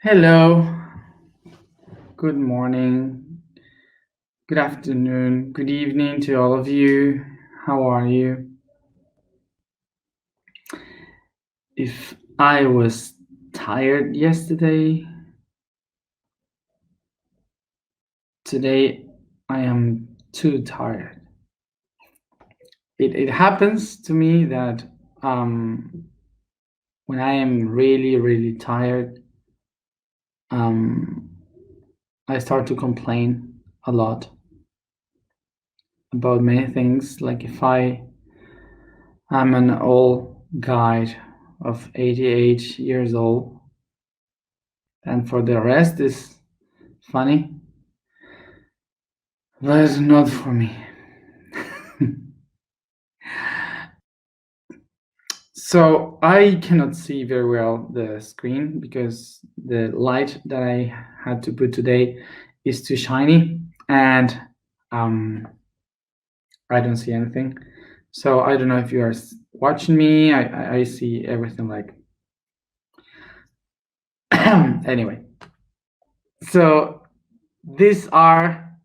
Hello, good morning, good afternoon, good evening to all of you. How are you? If I was tired yesterday, today I am too tired. It happens to me that when I am really tired, I start to complain a lot about many things. Like if I'm an old guy of 88 years old, and for the rest is funny, but not for me. So I cannot see very well the screen because the light that I had to put today is too shiny, and I don't see anything. So I don't know if you are watching me. I see everything like anyway. So these are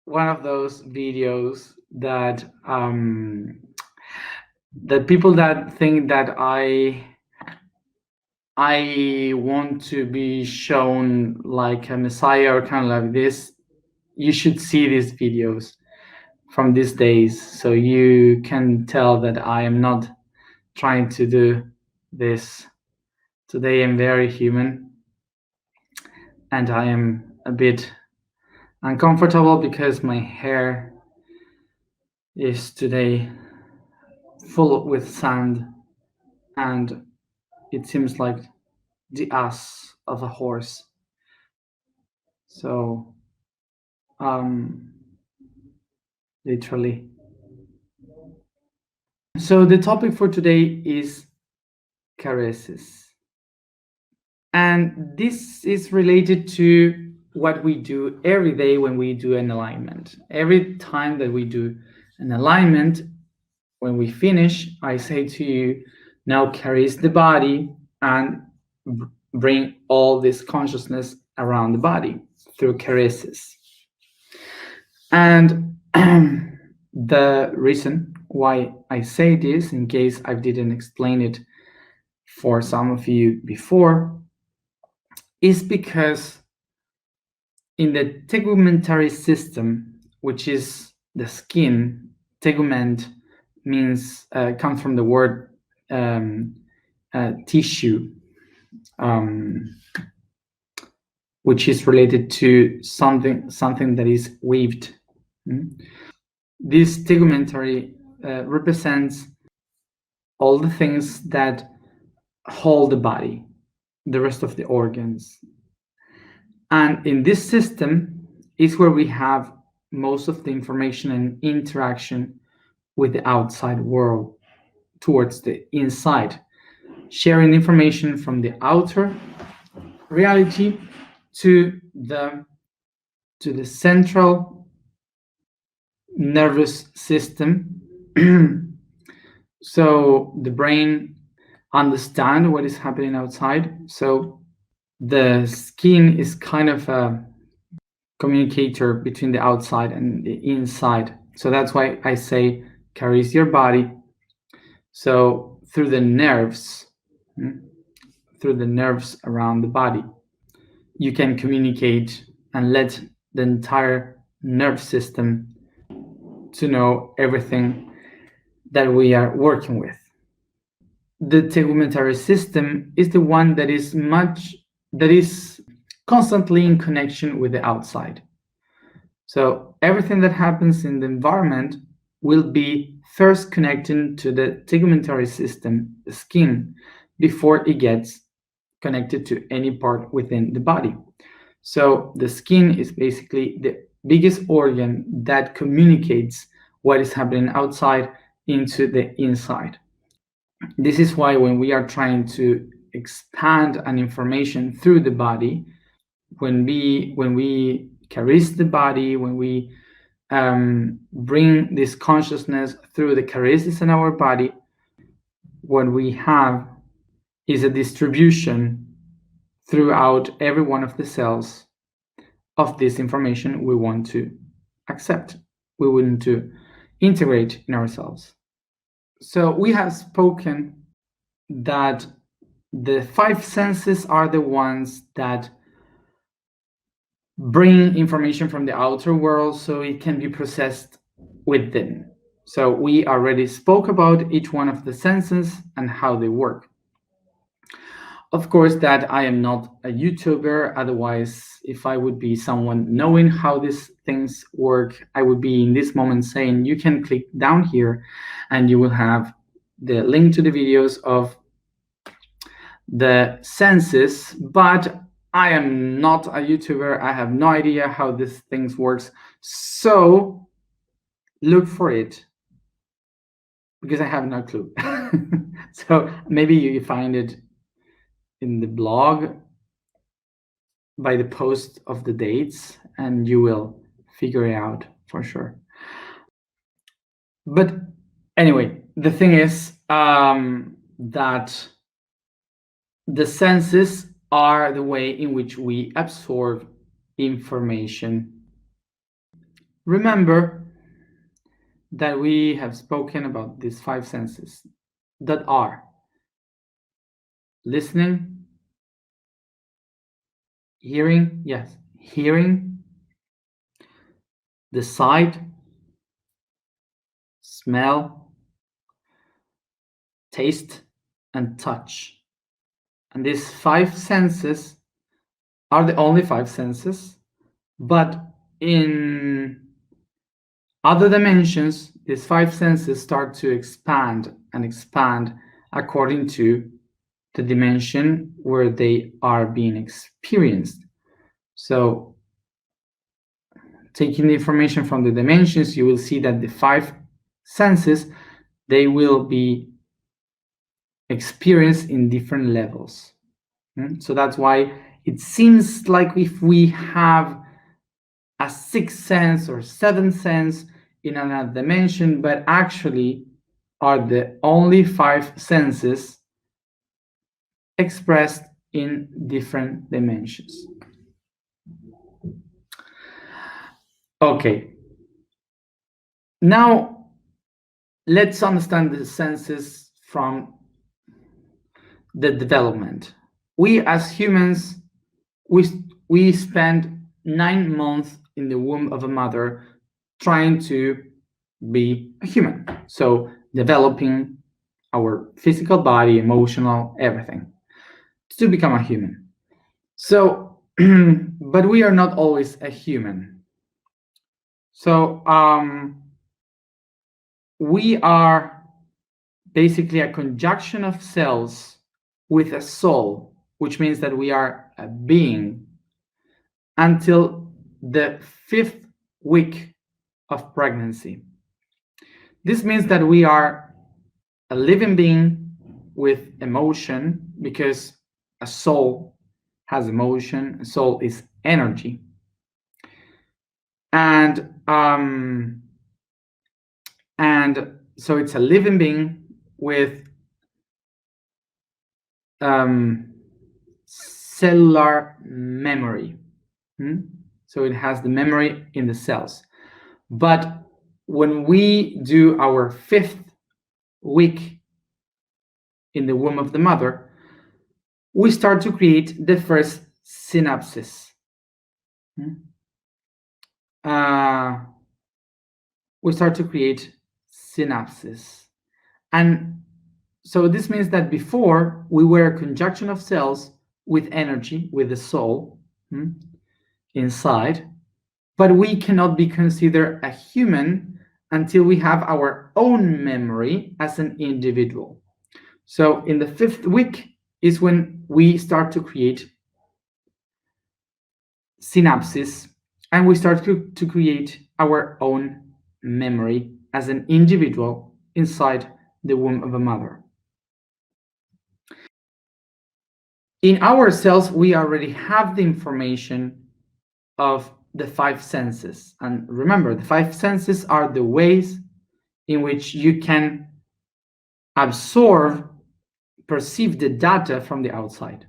one of those videos that the people that think that I want to be shown like a messiah or kind of like this, you should see these videos from these days so you can tell that I am not trying to do this. Today I'm very human and I am a bit uncomfortable because my hair is today full with sand and it seems like the ass of a horse. So literally. So the topic for today is caresses. And this is related to what we do every day when we do an alignment. Every time that we do an alignment, when we finish, I say to you, now caress the body and bring all this consciousness around the body through caresses. And the reason why I say this, in case I didn't explain it for some of you before, is because in the tegumentary system, which is the skin, tegument means comes from the word tissue, which is related to something that is weaved. This tegumentary represents all the things that hold the body, the rest of the organs. And in this system is where we have most of the information and interaction with the outside world towards the inside, sharing information from the outer reality to the central nervous system. So the brain understands what is happening outside. So the skin is kind of a communicator between the outside and the inside. So that's why I say caress your body. So through the nerves around the body, you can communicate and let the entire nerve system to know everything that we are working with. The tegumentary system is the one that is constantly in connection with the outside. So everything that happens in the environment will be first connecting to the tegumentary system, the skin, before it gets connected to any part within the body. So the skin is basically the biggest organ that communicates what is happening outside into the inside. This is why when we are trying to expand an information through the body, when we caress the body, when we bring this consciousness through the caresses in our body, what we have is a distribution throughout every one of the cells of this information we want to accept, we want to integrate in ourselves. So we have spoken that the five senses are the ones that bring information from the outer world so it can be processed within. So we already spoke about each one of the senses and how they work. Of course, that I am not a YouTuber. Otherwise, if I would be someone knowing how these things work, I would be in this moment saying, you can click down here and you will have the link to the videos of the senses. But I am not a YouTuber. I have no idea how these things works. So look for it, because I have no clue. So maybe you find it in the blog by the post of the dates and you will figure it out for sure. But anyway, the thing is that the senses are the way in which we absorb information. Remember that we have spoken about these five senses that are listening, hearing, yes, hearing, the sight, smell, taste, and touch. And these five senses are the only five senses, but in other dimensions, these five senses start to expand and expand according to the dimension where they are being experienced. So taking the information from the dimensions, you will see that the five senses, they will be experienced in different levels. So that's why it seems like if we have a sixth sense or seventh sense in another dimension, but actually are the only five senses expressed in different dimensions. Okay. Now, let's understand the senses from the development. We as humans, we spend 9 months in the womb of a mother trying to be a human. So developing our physical body, emotional, everything to become a human. So, but we are not always a human. So we are basically a conjunction of cells with a soul, which means that we are a being until the 5th week of pregnancy. This means that we are a living being with emotion, because a soul has emotion. A soul is energy. And so it's a living being with cellular memory. So it has the memory in the cells. But when we do our 5th week in the womb of the mother, we start to create the first synapses. We start to create synapses. And so this means that before we were a conjunction of cells with energy, with the soul inside, but we cannot be considered a human until we have our own memory as an individual. So in the 5th week is when we start to create synapses, and we start to create our own memory as an individual inside the womb of a mother. In our cells, we already have the information of the 5 senses. And remember, the 5 senses are the ways in which you can absorb, perceive the data from the outside.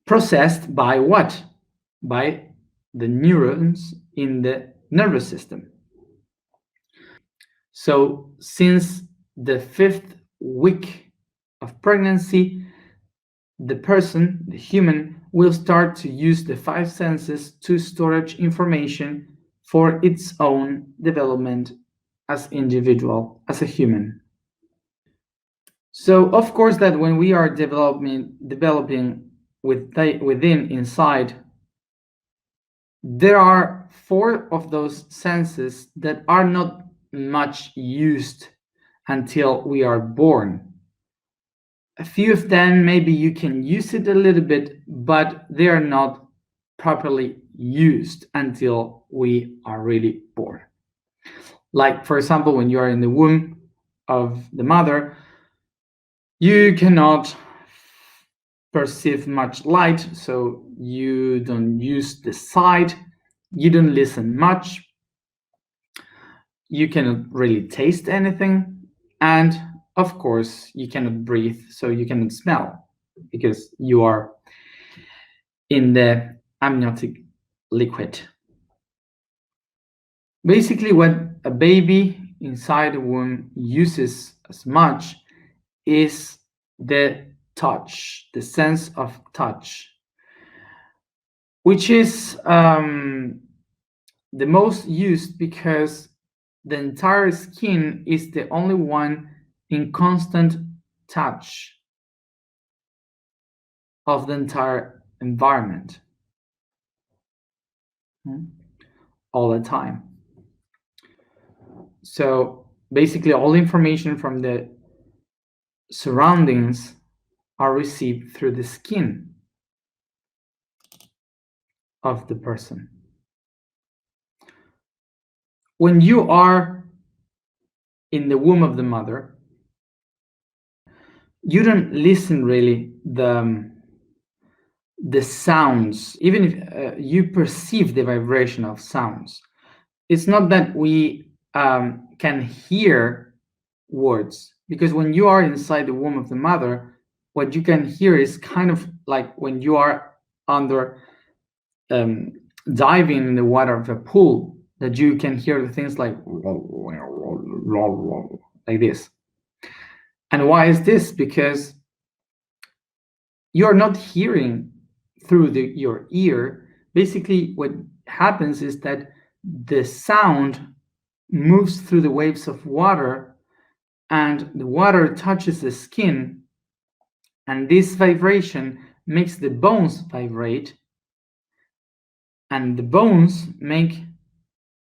processed by what? By the neurons in the nervous system. So since the 5th week of pregnancy, the person, the human, will start to use the 5 senses to storage information for its own development as individual, as a human. So of course that when we are developing within inside, there are 4 of those senses that are not much used until we are born. A few of them, maybe you can use it a little bit, but they are not properly used until we are really born. Like, for example, when you are in the womb of the mother, you cannot perceive much light, so you don't use the sight, you don't listen much, you cannot really taste anything, and of course you cannot breathe, so you cannot smell because you are in the amniotic liquid. Basically, what a baby inside the womb uses as much is the touch, the sense of touch, which is the most used because the entire skin is the only one in constant touch of the entire environment all the time. So basically all information from the surroundings are received through the skin of the person. When you are in the womb of the mother, you don't listen really the sounds, even if you perceive the vibration of sounds. It's not that we can hear words, because when you are inside the womb of the mother, what you can hear is kind of like when you are under diving in the water of a pool, that you can hear the things like this. And why is this? Because you're not hearing through your ear. Basically what happens is that the sound moves through the waves of water, and the water touches the skin, and this vibration makes the bones vibrate, and the bones make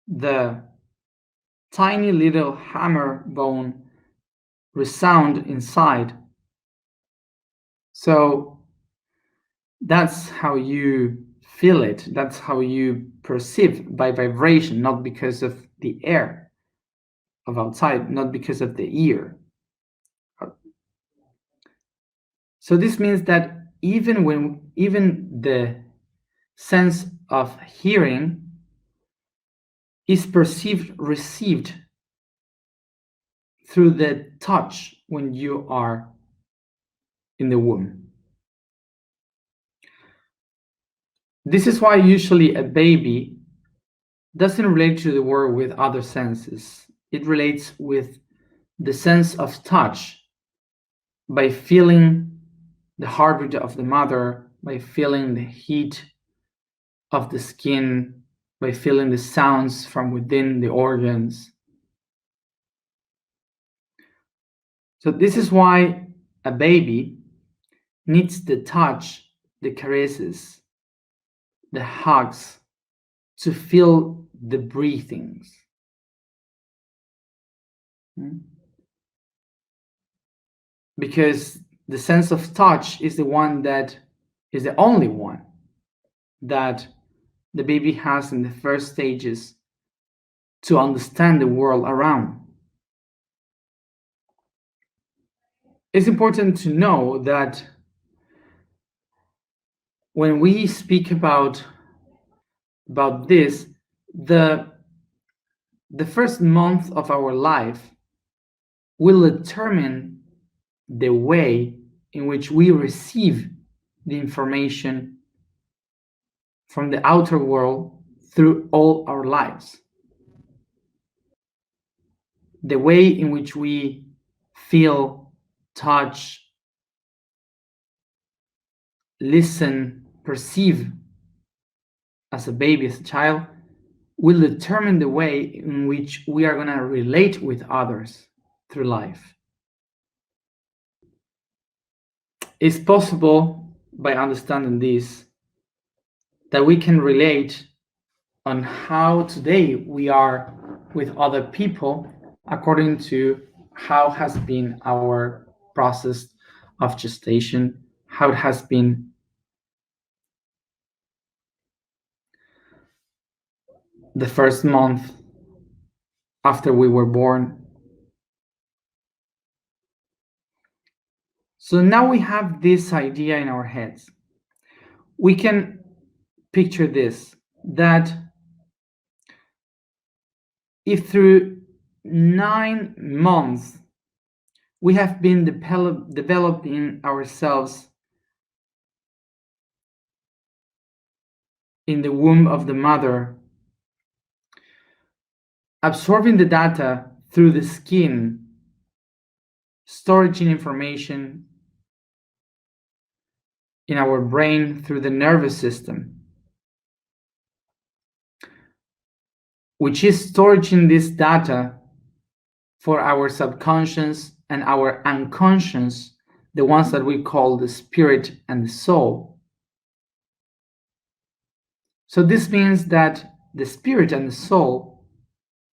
the tiny little hammer bone resound inside. So that's how you feel it, that's how you perceive, by vibration, not because of the air of outside, not because of the ear. So this means that even the sense of hearing is received through the touch when you are in the womb. This is why usually a baby doesn't relate to the world with other senses. It relates with the sense of touch, by feeling the heartbeat of the mother, by feeling the heat of the skin, by feeling the sounds from within the organs. So this is why a baby needs the touch, the caresses, the hugs, to feel the breathings. Because the sense of touch is the one that is the only one that the baby has in the first stages to understand the world around. It's important to know that when we speak about this, the first month of our life will determine the way in which we receive the information from the outer world through all our lives. The way in which we feel, touch, listen, perceive as a baby, as a child, will determine the way in which we are going to relate with others through life. It's possible, by understanding this, that we can relate on how today we are with other people according to how has been our process of gestation, how it has been the first month after we were born. So now we have this idea in our heads. We can picture this, that if through 9 months we have been developing ourselves in the womb of the mother, absorbing the data through the skin, storing information in our brain through the nervous system, which is storing this data for our subconscious and our unconscious, the ones that we call the spirit and the soul. So this means that the spirit and the soul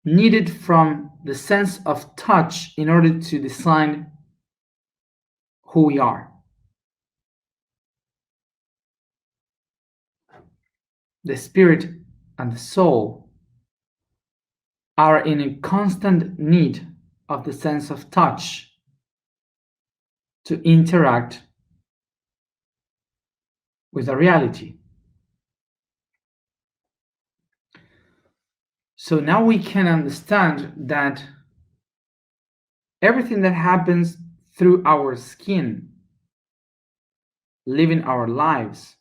needed from the sense of touch in order to design who we are. The spirit and the soul are in a constant need of the sense of touch to interact with a reality. So now we can understand that everything that happens through our skin, living our lives,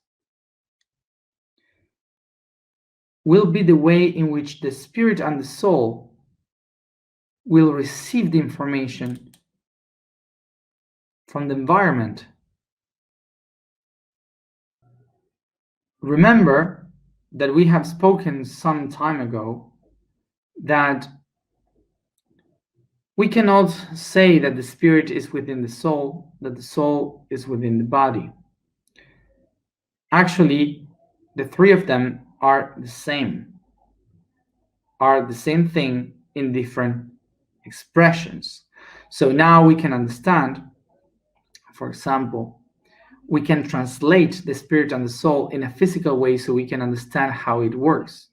will be the way in which the spirit and the soul will receive the information from the environment. Remember that we have spoken some time ago that we cannot say that the spirit is within the soul, that the soul is within the body. Actually, the three of them are the same thing in different expressions. So now we can understand, for example, we can translate the spirit and the soul in a physical way so we can understand how it works.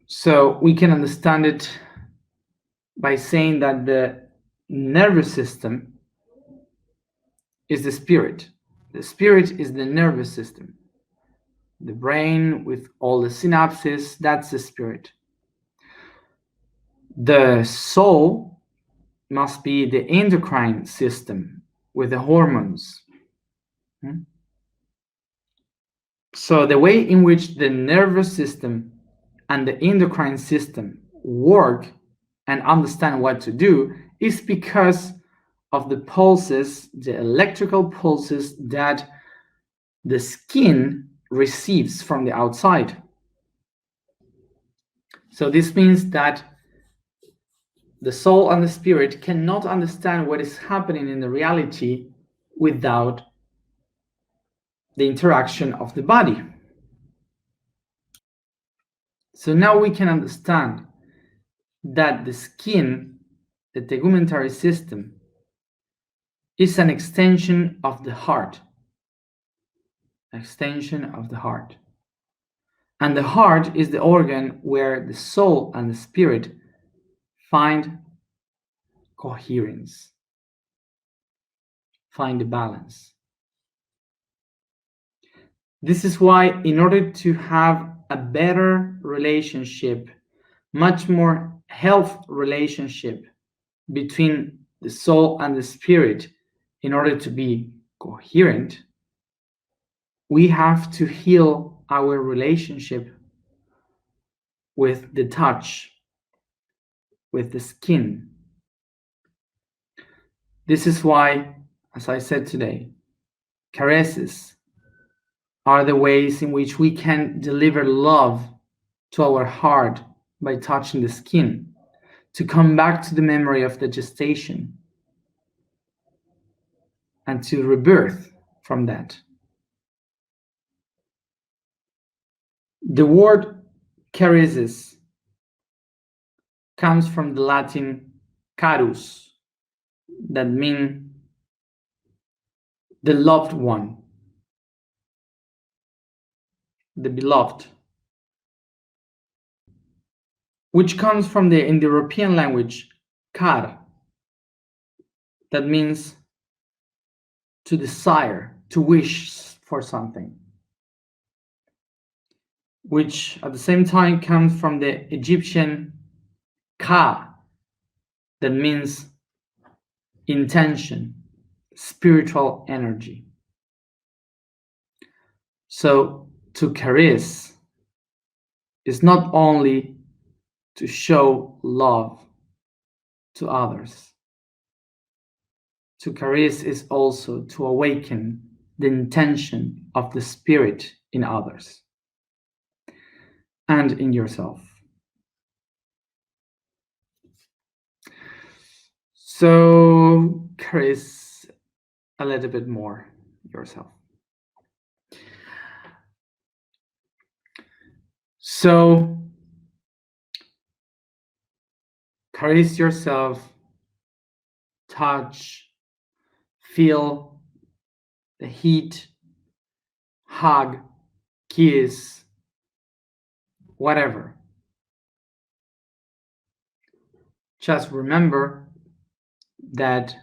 So we can understand it by saying that the nervous system is the spirit. The spirit is the nervous system. The brain with all the synapses, that's the spirit. The soul must be the endocrine system with the hormones. So the way in which the nervous system and the endocrine system work and understand what to do is because of the pulses, the electrical pulses that the skin receives from the outside. So this means that the soul and the spirit cannot understand what is happening in the reality without the interaction of the body. So now we can understand that the skin, the tegumentary system, is an extension of the heart. Extension of the heart. And the heart is the organ where the soul and the spirit find coherence, find the balance. This is why, in order to have a better relationship, much more healthy relationship between the soul and the spirit, in order to be coherent, we have to heal our relationship with the touch, with the skin. This is why, as I said today, caresses are the ways in which we can deliver love to our heart by touching the skin, to come back to the memory of the gestation and to rebirth from that. The word caresses comes from the Latin carus, that means the loved one, the beloved, which comes from the Indo-European language car, that means to desire, to wish for something, which at the same time comes from the Egyptian ka, that means intention, spiritual energy. So to caress is not only to show love to others. To caress is also to awaken the intention of the spirit in others and in yourself. So caress a little bit more yourself. So caress yourself, touch, feel the heat, hug, kiss, whatever. Just remember that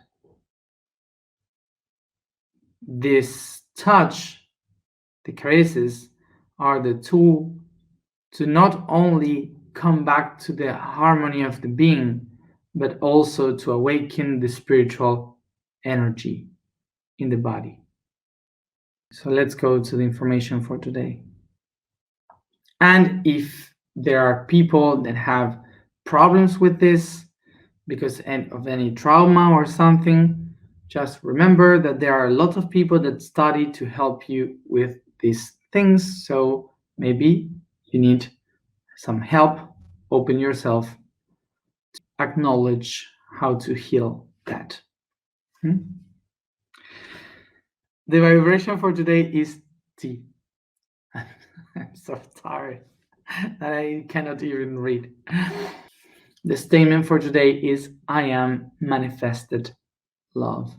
this touch, the caresses, are the tool to not only come back to the harmony of the being, but also to awaken the spiritual energy in the body. So let's go to the information for today. And if there are people that have problems with this because of any trauma or something, just remember that there are a lot of people that study to help you with these things. So maybe you need some help. Open yourself to acknowledge how to heal that. The vibration for today is T. I'm so tired that I cannot even read. The statement for today is I am manifested love.